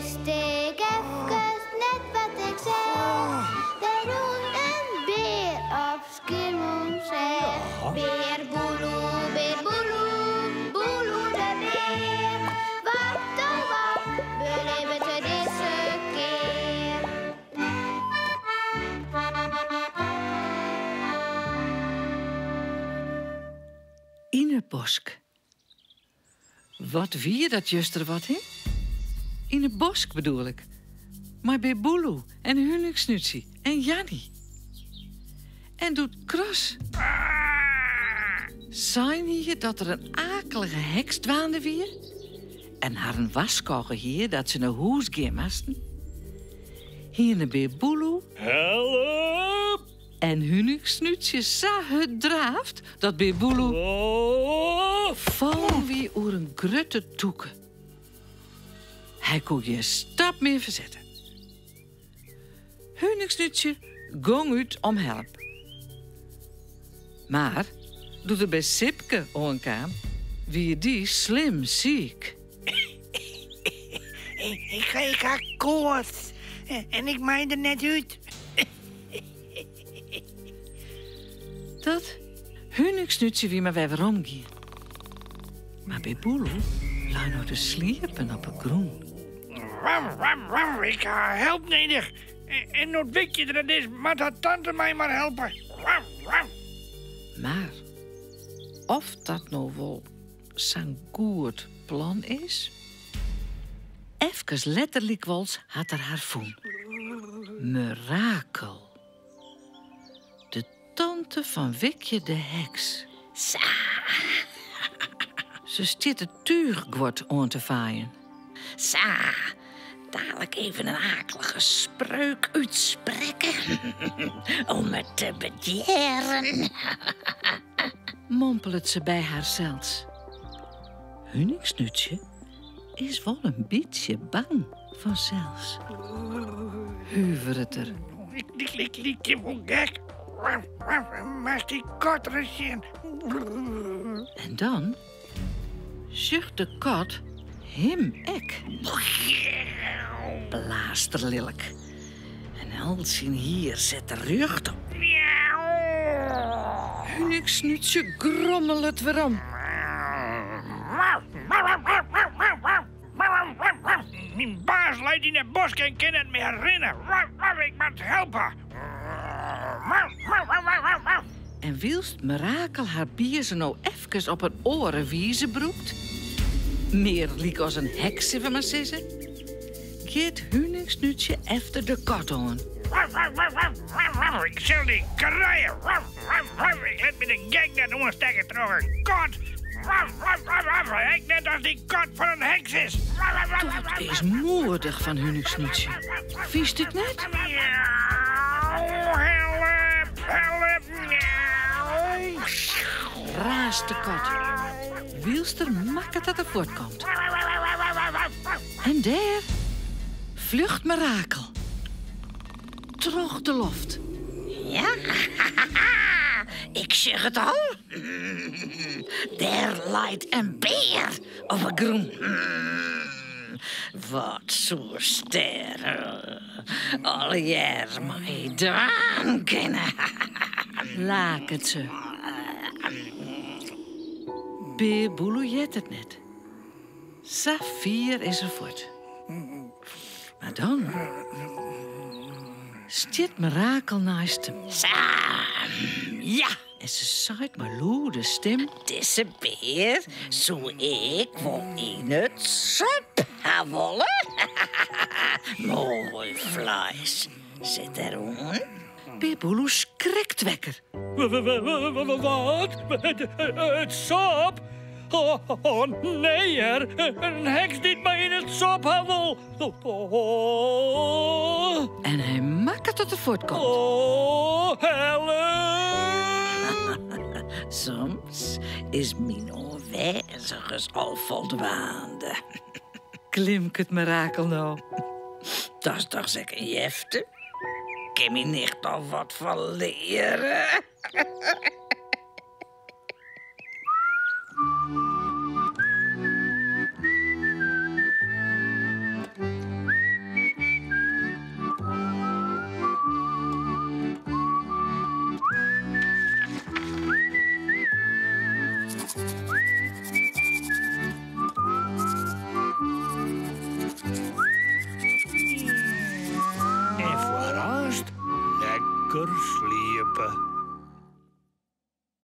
wist ik even net wat ik zei. Er roept een beer op Schiermonnikoog. Beer Boeloe, Boeloe de beer. Wat oh wat, beleven ze deze keer. In het bosk. Wat wie dat juster wat, hè? In het bosk bedoel ik. Maar bij Boeloe en Hunniksnutsie en Jannie. En doet Kros. Zijn hier dat er een akelige heks dwaande weer? En haar een waskogen hier dat ze naar huis gaan moesten? Hier bij Boeloe. Help! En Hunniksnutsie zag het draaft dat bij Boeloe... vallen wie oer een grutte toeken. Hij kon geen stap meer verzetten. Hunniksnutsie gong uit om help. Maar, doet er bij Sipke aankwam, wie die slim ziek. Ik ga koorts. En ik meen er net uit. Dat Hunniksnutsie wie maar weer omgaan. Maar bij Boeloe lag nog te sliepen op een groen. Wam, ik ga help nodig. En nog weet je dat is, maar dat tante mij maar helpen. Wam. Maar of dat nou wel zo'n goed plan is? Even letterlijk wals had er haar voen. Mirakel. De tante van Wikje de heks. Ze stiet het tuurgwort aan te vaaien. Dadelijk even een akelige spreuk uitspreken. Om het te bederen. Mompelt ze bij haarzelfs. Hunniksnutje is wel een beetje bang vanzelfs. Huivert er. Ik liet je wel gek. Maar die kortere zin. En dan zucht de kat hem ek. Blaasterlelijk. En al zijn hier zet de rug op. Hunniksnutje grommel het weer om. Mijn baas leidt in het bos en kan het meer herinneren. Ik moet helpen. En wilst Mirakel haar bierzen nou even op een oren wiezen broekt? Meer liek als een heks, even maar zeggen. Geet Hunniksnutje efter de kat aan. Ik zal die krijgen. Ik let me de gek net omsteken terug een kat. Ik net als die kat van een heks is. Dat is moedig van Hunniksnutje. Viest het net? Help. Raast de kat. Wielster makkelijk dat er voortkomt. En daar vlucht Mirakel. Terug de loft. Ja, ik zeg het al. Daar leidt een beer op een groen. Wat zo sterren. Al jaar mij dwaan kennen. Laak het ze. Beer Boeloe jet het net. Safir is er voort. Maar dan stiet Mirakel naast hem. Ja, En ze zaait maar loe de stem. deze beer zou ik wel in het sop gaan willen. Mooi vlees. Zit er aan. Beer Boeloe schrikt wekker. Wat? Het sop? Oh, nee, een heks die mij in het sop wil. En hij makkert tot er voortkomt. Oh, help! Soms is mijn onwijzigers al voldwaande. Klimt het Mirakel nou. Dat is toch zeker een jefte? Kan me niet al wat van leren? lekker